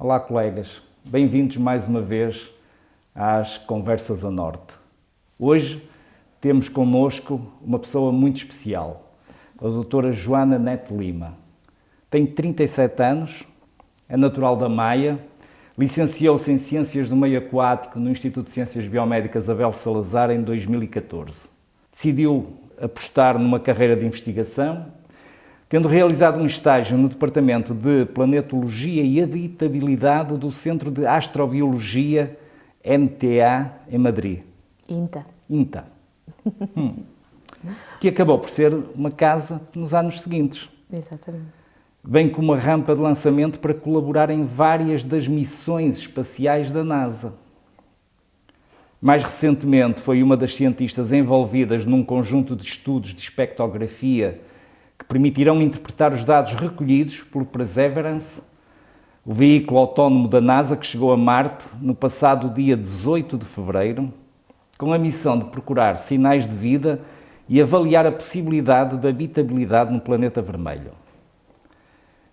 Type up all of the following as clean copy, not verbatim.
Olá, colegas. Bem-vindos mais uma vez às Conversas a Norte. Hoje temos connosco uma pessoa muito especial, a doutora Joana Neto Lima. Tem 37 anos, é natural da Maia, licenciou-se em Ciências do Meio Aquático no Instituto de Ciências Biomédicas Abel Salazar em 2014. Decidiu apostar numa carreira de investigação, tendo realizado um estágio no Departamento de Planetologia e Habitabilidade do Centro de Astrobiologia NTA em Madrid. INTA. Que acabou por ser uma casa nos anos seguintes. Exatamente. Bem como uma rampa de lançamento para colaborar em várias das missões espaciais da NASA. Mais recentemente foi uma das cientistas envolvidas num conjunto de estudos de espectrografia que permitirão interpretar os dados recolhidos pelo Perseverance, o veículo autónomo da NASA que chegou a Marte no passado dia 18 de fevereiro, com a missão de procurar sinais de vida e avaliar a possibilidade de habitabilidade no planeta vermelho.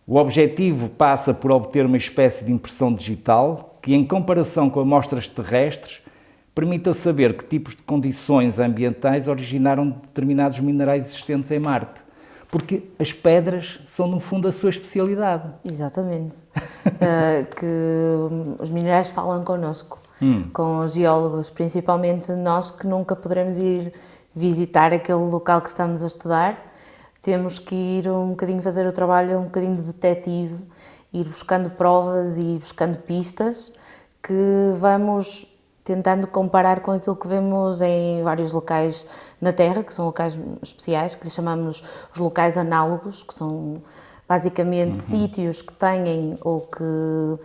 O objetivo passa por obter uma espécie de impressão digital que, em comparação com amostras terrestres, permita saber que tipos de condições ambientais originaram determinados minerais existentes em Marte. Porque as pedras são, no fundo, a sua especialidade. Exatamente. Que os minerais falam connosco, com os geólogos, principalmente nós que nunca poderemos ir visitar aquele local que estamos a estudar. Temos que ir um bocadinho fazer o trabalho, um bocadinho de detetive, ir buscando provas e buscando pistas que vamos tentando comparar com aquilo que vemos em vários locais na Terra, que são locais especiais, que lhes chamamos os locais análogos, que são basicamente sítios que têm ou que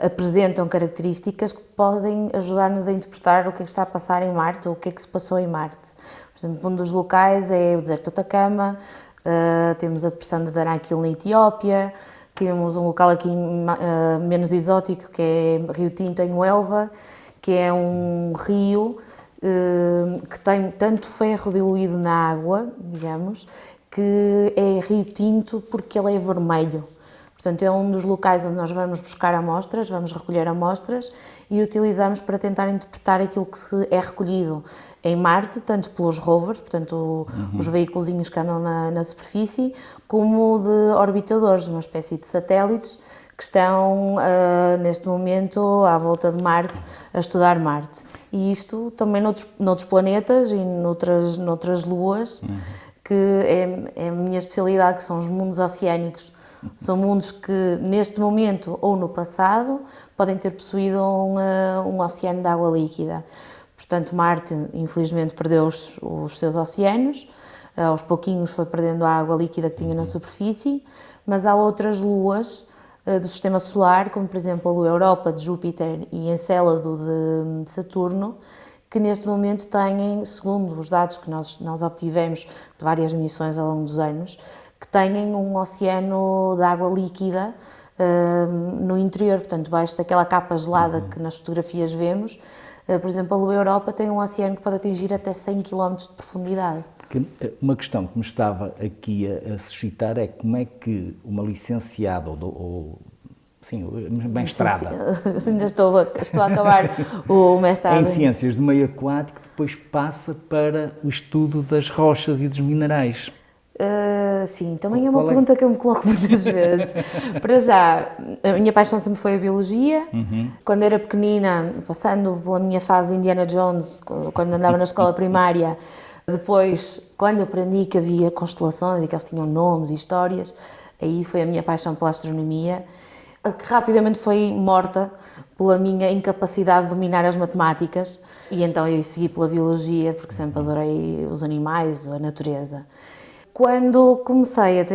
apresentam características que podem ajudar-nos a interpretar o que é que está a passar em Marte ou o que é que se passou em Marte. Por exemplo, um dos locais é o deserto de Atacama, temos a depressão de Danakil na Etiópia, temos um local aqui menos exótico que é Rio Tinto em Huelva, que é um rio que tem tanto ferro diluído na água, digamos, que é Rio Tinto porque ele é vermelho. Portanto, é um dos locais onde nós vamos buscar amostras, vamos recolher amostras e utilizamos para tentar interpretar aquilo que é recolhido em Marte, tanto pelos rovers, portanto, os veículozinhos que andam na superfície, como de orbitadores, uma espécie de satélites que estão, neste momento, à volta de Marte, a estudar Marte. E isto também noutros planetas e noutras luas, que é a minha especialidade, que são os mundos oceânicos. São mundos que, neste momento ou no passado, podem ter possuído um oceano de água líquida. Portanto, Marte, infelizmente, perdeu os seus oceanos, aos pouquinhos foi perdendo a água líquida que tinha na superfície, mas há outras luas do Sistema Solar, como por exemplo a Lua Europa de Júpiter e Encélado de Saturno, que neste momento têm, segundo os dados que nós obtivemos de várias missões ao longo dos anos, que têm um oceano de água líquida no interior, portanto, debaixo daquela capa gelada que nas fotografias vemos. Por exemplo, a Lua Europa tem um oceano que pode atingir até 100 km de profundidade. Uma questão que me estava aqui a suscitar é como é que uma licenciada mestrada... Ainda estou a acabar o mestrado. Em Ciências do Meio Aquático, depois passa para o estudo das rochas e dos minerais. Sim, também é uma pergunta que eu me coloco muitas vezes. Para já, a minha paixão sempre foi a biologia. Quando era pequenina, passando pela minha fase de Indiana Jones, quando andava na escola primária, depois, quando aprendi que havia constelações e que eles tinham nomes e histórias, aí foi a minha paixão pela astronomia, que rapidamente foi morta pela minha incapacidade de dominar as matemáticas, e então eu segui pela biologia, porque sempre adorei os animais, a natureza. Quando comecei a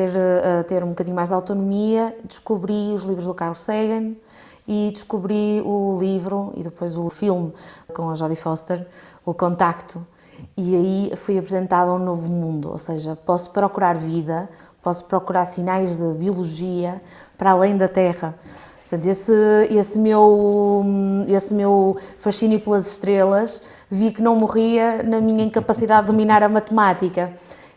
ter um bocadinho mais de autonomia, descobri os livros do Carl Sagan e descobri o livro e depois o filme com a Jodie Foster, O Contacto, e aí fui apresentada a um novo mundo, ou seja, posso procurar vida, posso procurar sinais de biologia para além da Terra. Portanto, esse meu fascínio pelas estrelas, vi que não morria na minha incapacidade de dominar a matemática.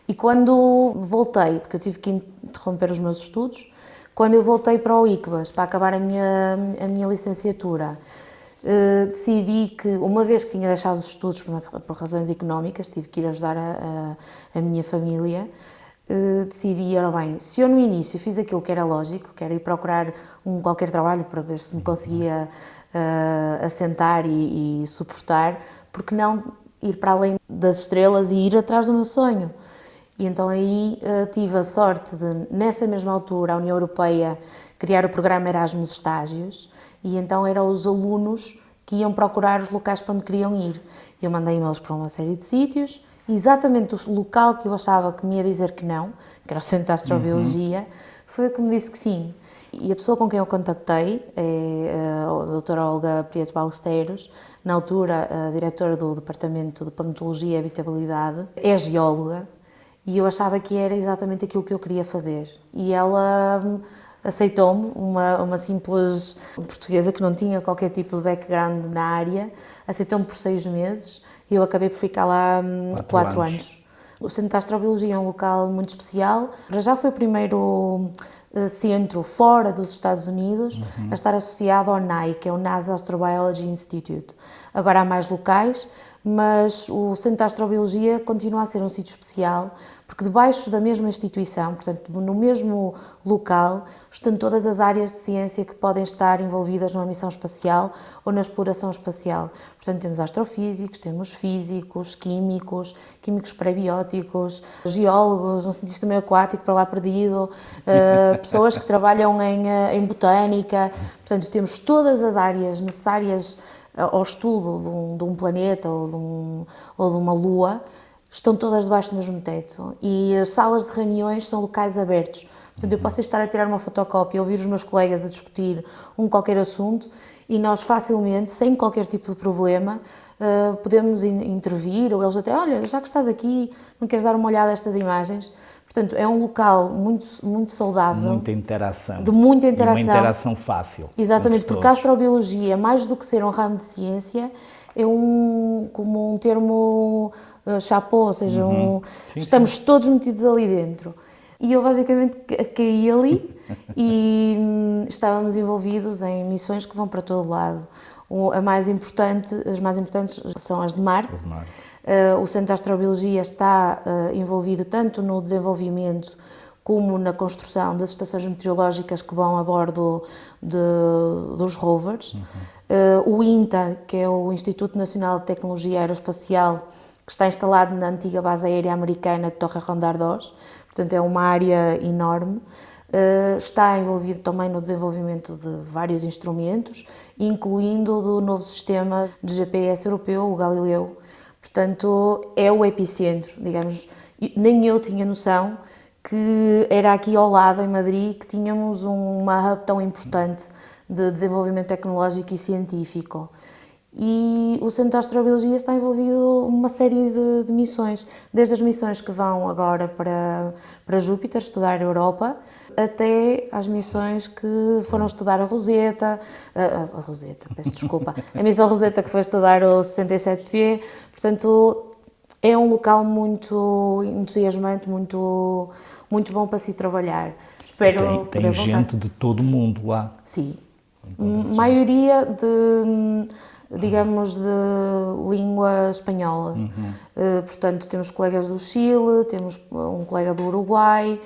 E quando voltei, porque eu tive que interromper os meus estudos, Quando eu voltei para o ICBAS, para acabar a minha licenciatura, decidi que, uma vez que tinha deixado os estudos por razões económicas, tive que ir ajudar a minha família, decidi, ora bem, se eu no início fiz aquilo que era lógico, que era ir procurar qualquer trabalho para ver se me conseguia assentar e suportar, porque não ir para além das estrelas e ir atrás do meu sonho? E então aí tive a sorte de, nessa mesma altura, a União Europeia criar o programa Erasmus Estágios, e então eram os alunos que iam procurar os locais para onde queriam ir. Eu mandei e-mails para uma série de sítios, e exatamente o local que eu achava que me ia dizer que não, que era o Centro de Astrobiologia, foi o que me disse que sim. E a pessoa com quem eu contactei é a doutora Olga Prieto Balesteiros, na altura a diretora do Departamento de Paleontologia e Habitabilidade, é geóloga, e eu achava que era exatamente aquilo que eu queria fazer. E ela aceitou-me, uma simples portuguesa que não tinha qualquer tipo de background na área, aceitou-me por 6 meses e eu acabei por ficar lá 4 anos. O Centro de Astrobiologia é um local muito especial. Já foi o primeiro centro fora dos Estados Unidos a estar associado ao NAI, que é o NASA Astrobiology Institute. Agora há mais locais, mas o Centro de Astrobiologia continua a ser um sítio especial, porque debaixo da mesma instituição, portanto, no mesmo local, estão todas as áreas de ciência que podem estar envolvidas numa missão espacial ou na exploração espacial. Portanto, temos astrofísicos, temos físicos, químicos pré-bióticos, geólogos, um cientista meio aquático para lá perdido, pessoas que trabalham em botânica. Portanto, temos todas as áreas necessárias ao estudo de um planeta ou de uma lua, estão todas debaixo do mesmo teto, e as salas de reuniões são locais abertos. Portanto, eu posso estar a tirar uma fotocópia, ouvir os meus colegas a discutir qualquer assunto, e nós facilmente, sem qualquer tipo de problema, podemos intervir, ou eles até, olha, já que estás aqui, não queres dar uma olhada a estas imagens? Portanto, é um local muito, muito saudável. Muita interação. De muita interação. E uma interação fácil. Exatamente, porque a astrobiologia, mais do que ser um ramo de ciência, é como um termo chapô, ou seja, estamos todos metidos ali dentro. E eu basicamente caí ali e estávamos envolvidos em missões que vão para todo lado. As mais importantes são as de Marte. O Centro de Astrobiologia está envolvido tanto no desenvolvimento como na construção das estações meteorológicas que vão a bordo dos rovers. O INTA, que é o Instituto Nacional de Tecnologia Aeroespacial, que está instalado na antiga base aérea americana de Torre-Ronda-Ardós, portanto é uma área enorme, está envolvido também no desenvolvimento de vários instrumentos, incluindo do novo sistema de GPS europeu, o Galileu. Portanto, é o epicentro, digamos. Nem eu tinha noção que era aqui ao lado, em Madrid, que tínhamos uma hub tão importante de desenvolvimento tecnológico e científico. E o Centro de Astrobiologia está envolvido numa série de missões, desde as missões que vão agora para Júpiter, estudar a Europa, até às missões que foram estudar a Rosetta, peço desculpa, a missão Rosetta que foi estudar o 67P, portanto é um local muito entusiasmante, muito, muito bom para se trabalhar. Espero tem poder gente de todo o mundo lá. Sim, maioria digamos, de língua espanhola. Portanto, temos colegas do Chile, temos um colega do Uruguai,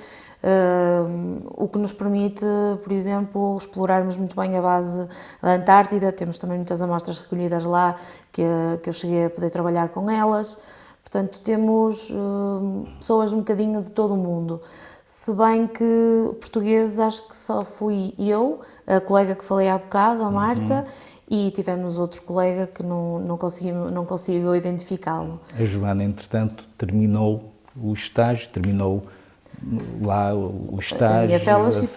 o que nos permite, por exemplo, explorarmos muito bem a base da Antártida. Temos também muitas amostras recolhidas lá que eu cheguei a poder trabalhar com elas. Portanto, temos pessoas um bocadinho de todo o mundo. Se bem que portugueses, acho que só fui eu, a colega que falei há bocado, a Marta, e tivemos outro colega que não consigo identificá-lo. A Joana, entretanto, terminou o estágio, terminou lá o estágio. A minha fellowship,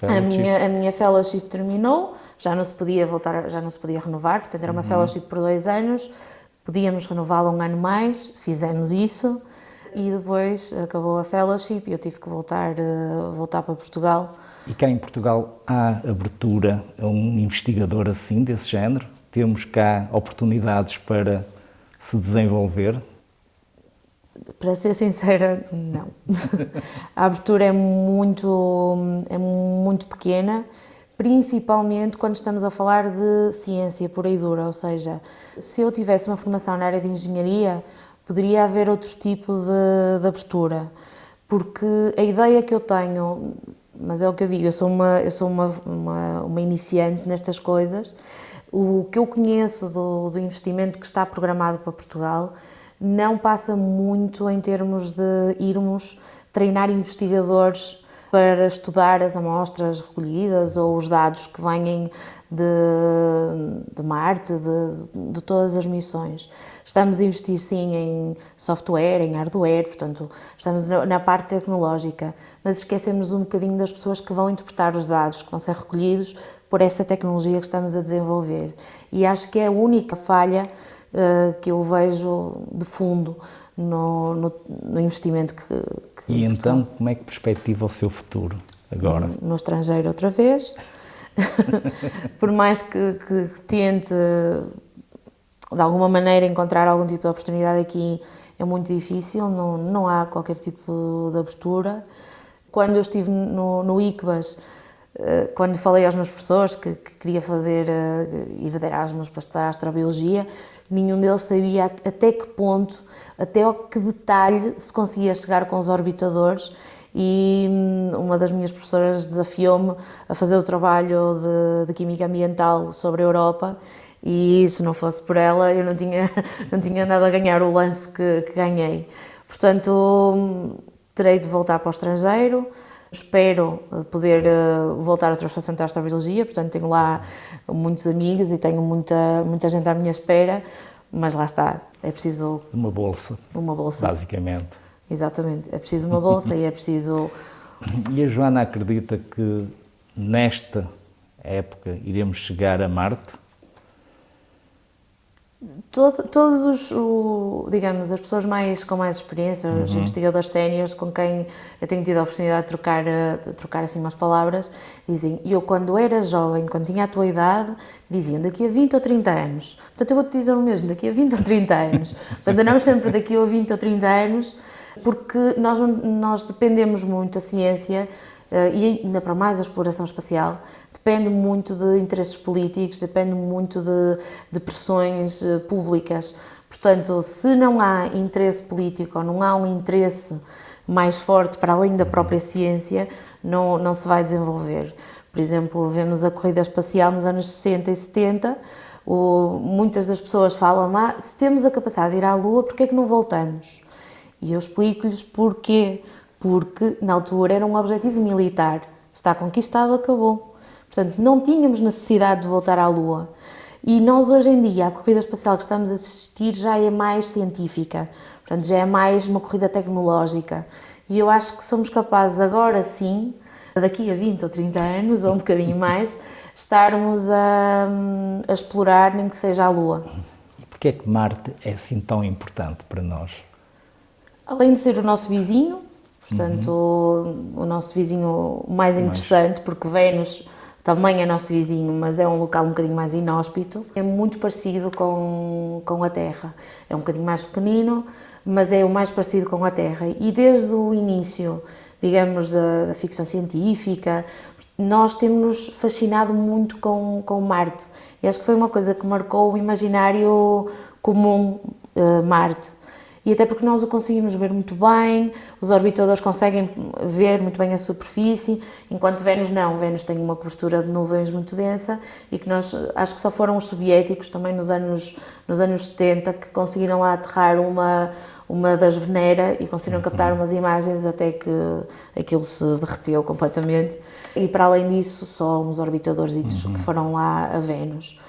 a minha fellowship terminou, já não se podia voltar, já não se podia renovar, portanto era uma fellowship por 2 anos, podíamos renová-la um ano mais, fizemos isso, e depois acabou a fellowship e eu tive que voltar para Portugal. E cá em Portugal há abertura a um investigador assim, desse género? Temos cá oportunidades para se desenvolver? Para ser sincera, não. A abertura é muito pequena, principalmente quando estamos a falar de ciência pura e dura, ou seja, se eu tivesse uma formação na área de engenharia, poderia haver outro tipo de abertura, porque a ideia que eu tenho, mas é o que eu digo, eu sou uma iniciante nestas coisas, o que eu conheço do investimento que está programado para Portugal não passa muito em termos de irmos treinar investigadores para estudar as amostras recolhidas ou os dados que vêm de Marte, de todas as missões. Estamos a investir sim em software, em hardware, portanto estamos na parte tecnológica, mas esquecemos um bocadinho das pessoas que vão interpretar os dados que vão ser recolhidos por essa tecnologia que estamos a desenvolver. E acho que é a única falha que eu vejo de fundo no investimento que E então, como é que perspectiva o seu futuro agora? No estrangeiro outra vez. Por mais que tente, de alguma maneira, encontrar algum tipo de oportunidade aqui, é muito difícil, não há qualquer tipo de abertura. Quando eu estive no ICBAS, quando falei aos meus professores que queria ir de Erasmus para estudar astrobiologia, nenhum deles sabia até que ponto, até ao que detalhe se conseguia chegar com os orbitadores, e uma das minhas professoras desafiou-me a fazer o trabalho de Química Ambiental sobre a Europa, e se não fosse por ela eu não tinha nada a ganhar o lance que ganhei. Portanto, terei de voltar para o estrangeiro. Espero poder voltar outra vez para Centro de Astrobiologia, portanto tenho lá muitos amigos e tenho muita gente à minha espera, mas lá está, é preciso... Uma bolsa. Basicamente. Exatamente, é preciso uma bolsa e é preciso... E a Joana acredita que nesta época iremos chegar a Marte? Todos digamos, as pessoas com mais experiência, os investigadores séniores com quem eu tenho tido a oportunidade de trocar assim umas palavras, dizem, eu quando era jovem, quando tinha a tua idade, diziam daqui a 20 ou 30 anos. Portanto, eu vou-te dizer o mesmo, daqui a 20 ou 30 anos. Portanto, andamos sempre daqui a 20 ou 30 anos, porque nós dependemos muito, a ciência, e ainda para mais a exploração espacial, depende muito de interesses políticos, depende muito de pressões públicas. Portanto, se não há interesse político ou não há um interesse mais forte para além da própria ciência, não se vai desenvolver. Por exemplo, vemos a corrida espacial nos anos 60 e 70, muitas das pessoas falam, se temos a capacidade de ir à Lua, porquê é que não voltamos? E eu explico-lhes porquê. Porque na altura era um objetivo militar, está conquistado, acabou. Portanto, não tínhamos necessidade de voltar à Lua. E nós hoje em dia, a corrida espacial que estamos a assistir já é mais científica, portanto já é mais uma corrida tecnológica. E eu acho que somos capazes agora sim, daqui a 20 ou 30 anos, ou um bocadinho mais, estarmos a explorar nem que seja a Lua. E porquê é que Marte é assim tão importante para nós? Além de ser o nosso vizinho, portanto, o nosso vizinho mais interessante, porque Vênus também é nosso vizinho, mas é um local um bocadinho mais inóspito. É muito parecido com a Terra. É um bocadinho mais pequenino, mas é o mais parecido com a Terra. E desde o início, digamos, da ficção científica, nós temos-nos fascinado muito com Marte. E acho que foi uma coisa que marcou o imaginário comum, Marte. E até porque nós o conseguimos ver muito bem, os orbitadores conseguem ver muito bem a superfície, enquanto Vênus não. Vênus tem uma cobertura de nuvens muito densa e que acho que só foram os soviéticos também nos anos 70 que conseguiram lá aterrar uma das Venera e conseguiram captar umas imagens até que aquilo se derreteu completamente. E para além disso, só uns orbitadores que foram lá a Vênus.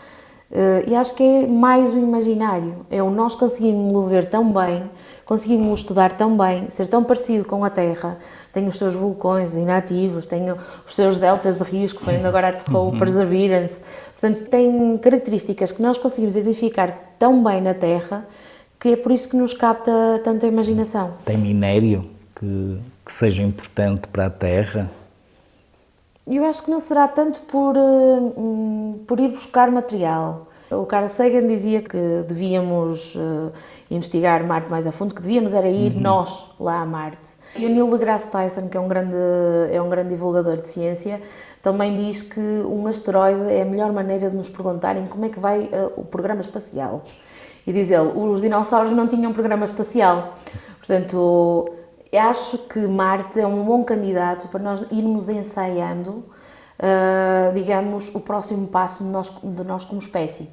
E acho que é mais o imaginário, é o nós conseguimos ver tão bem, conseguimos estudar tão bem, ser tão parecido com a Terra, tem os seus vulcões inativos, tem os seus deltas de rios que foi onde agora aterrou o Perseverance, portanto tem características que nós conseguimos identificar tão bem na Terra que é por isso que nos capta tanto a imaginação. Tem minério que seja importante para a Terra? Eu acho que não será tanto por ir buscar material. O Carl Sagan dizia que devíamos investigar Marte mais a fundo, que devíamos era ir nós lá a Marte. E o Neil deGrasse Tyson, que é um grande divulgador de ciência, também diz que um asteroide é a melhor maneira de nos perguntarem como é que vai o programa espacial. E diz ele, os dinossauros não tinham programa espacial. Portanto, acho que Marte é um bom candidato para nós irmos ensaiando, digamos, o próximo passo de nós como espécie.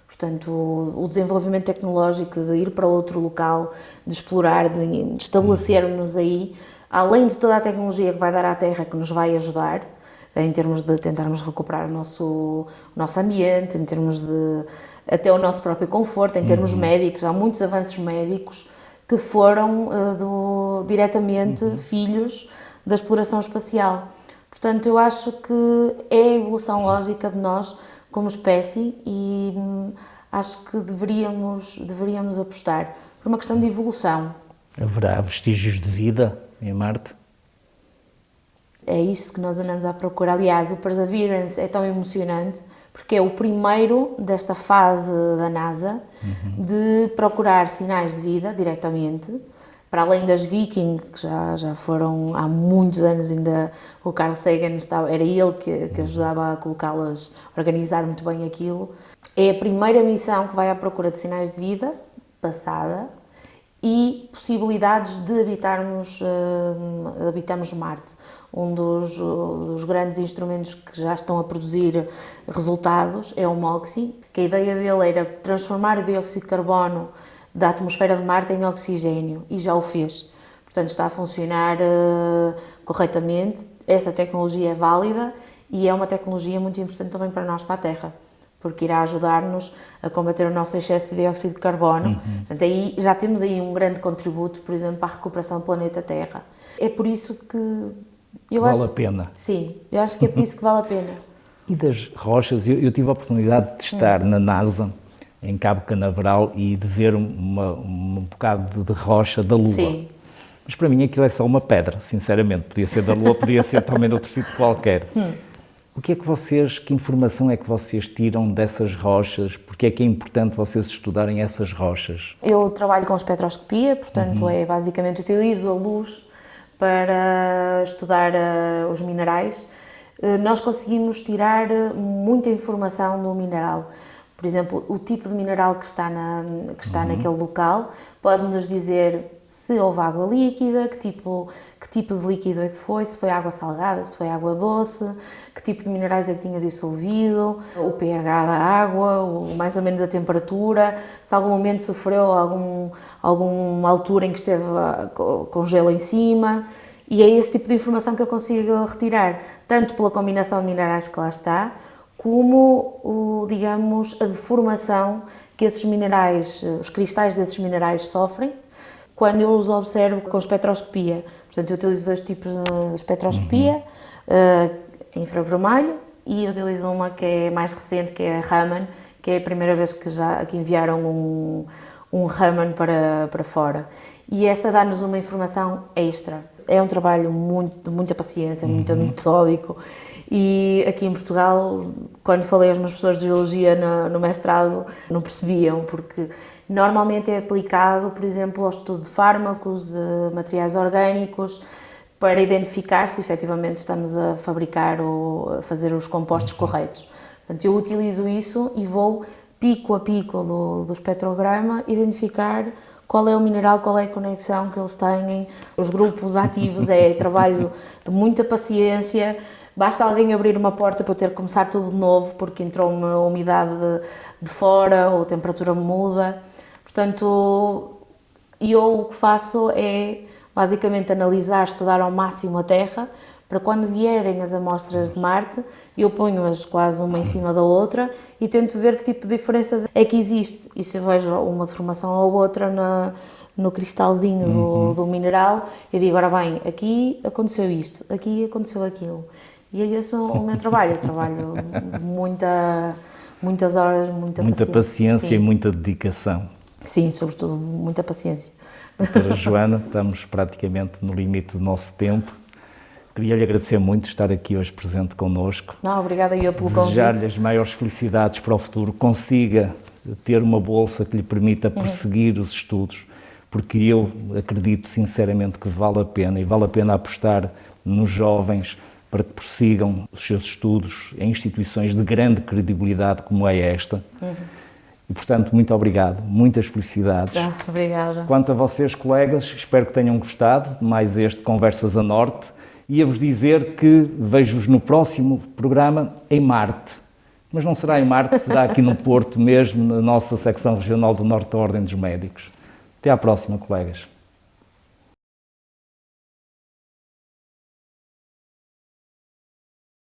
Portanto, o desenvolvimento tecnológico de ir para outro local, de explorar, de estabelecermos aí, além de toda a tecnologia que vai dar à Terra, que nos vai ajudar, em termos de tentarmos recuperar o nosso ambiente, em termos de até o nosso próprio conforto, em termos médicos. Há muitos avanços médicos que foram diretamente filhos da exploração espacial. Portanto, eu acho que é a evolução lógica de nós como espécie e acho que deveríamos apostar por uma questão de evolução. Haverá vestígios de vida em Marte? É isso que nós andamos à procura. Aliás, o Perseverance é tão emocionante porque é o primeiro desta fase da NASA de procurar sinais de vida diretamente, para além das Viking, que já foram há muitos anos, ainda o Carl Sagan era ele que ajudava a colocá-las, a organizar muito bem aquilo. É a primeira missão que vai à procura de sinais de vida passada e possibilidades de habitarmos Marte. Um dos grandes instrumentos que já estão a produzir resultados é o MOXIE, que a ideia dele era transformar o dióxido de carbono da atmosfera de Marte em oxigênio, e já o fez. Portanto, está a funcionar corretamente, essa tecnologia é válida e é uma tecnologia muito importante também para nós, para a Terra, porque irá ajudar-nos a combater o nosso excesso de dióxido de carbono. Portanto, aí, já temos aí um grande contributo, por exemplo, para a recuperação do planeta Terra. É por isso que vale a pena. Sim, eu acho que é por isso que vale a pena. E das rochas, eu tive a oportunidade de estar na NASA, em Cabo Canaveral, e de ver um bocado de rocha da Lua. Sim. Mas para mim aquilo é só uma pedra, sinceramente. Podia ser da Lua, podia ser também de outro sítio qualquer. O que é que informação é que vocês tiram dessas rochas? Porque é que é importante vocês estudarem essas rochas? Eu trabalho com espectroscopia, portanto, basicamente utilizo a luz para estudar os minerais. Nós conseguimos tirar muita informação do mineral. Por exemplo, o tipo de mineral que está naquele local pode-nos dizer se houve água líquida, que tipo de líquido é que foi, se foi água salgada, se foi água doce, que tipo de minerais é que tinha dissolvido, o pH da água, mais ou menos a temperatura, se algum momento sofreu alguma altura em que esteve com gelo em cima. E é esse tipo de informação que eu consigo retirar, tanto pela combinação de minerais que lá está, como, digamos, a deformação que esses minerais, os cristais desses minerais sofrem quando eu os observo com espectroscopia. Portanto, eu utilizo dois tipos de espectroscopia, infravermelho, e utilizo uma que é mais recente, que é a Raman, que é a primeira vez que enviaram um Raman para fora. E essa dá-nos uma informação extra. É um trabalho de muita paciência, muito metódico. E aqui em Portugal, quando falei às minhas pessoas de geologia no mestrado, não percebiam, porque normalmente é aplicado, por exemplo, ao estudo de fármacos, de materiais orgânicos, para identificar se efetivamente estamos a fabricar ou a fazer os compostos corretos. Portanto, eu utilizo isso e vou pico a pico do espectrograma identificar qual é o mineral, qual é a conexão que eles têm, os grupos ativos. É trabalho de muita paciência. Basta alguém abrir uma porta para eu ter que começar tudo de novo, porque entrou uma umidade de fora ou a temperatura muda. Portanto, eu o que faço é basicamente analisar, estudar ao máximo a Terra, para quando vierem as amostras de Marte, eu ponho-as quase uma em cima da outra e tento ver que tipo de diferenças é que existe. E se eu vejo uma deformação ou outra no cristalzinho do mineral, eu digo, ora bem, aqui aconteceu isto, aqui aconteceu aquilo. E é esse o meu trabalho. Eu trabalho muitas horas, muita paciência Sim. E muita dedicação. Sim, sobretudo muita paciência. Doutora Joana, estamos praticamente no limite do nosso tempo. Queria-lhe agradecer muito estar aqui hoje presente connosco. Não, obrigada eu pelo convite. Desejar-lhe as maiores felicidades para o futuro, consiga ter uma bolsa que lhe permita prosseguir os estudos, porque eu acredito sinceramente que vale a pena, e vale a pena apostar nos jovens para que prossigam os seus estudos em instituições de grande credibilidade como é esta. E, portanto, muito obrigado, muitas felicidades. Obrigada. Quanto a vocês, colegas, espero que tenham gostado de mais este Conversas a Norte. Ia-vos dizer que vejo-vos no próximo programa em Marte. Mas não será em Marte, será aqui no Porto mesmo, na nossa secção regional do Norte da Ordem dos Médicos. Até à próxima, colegas.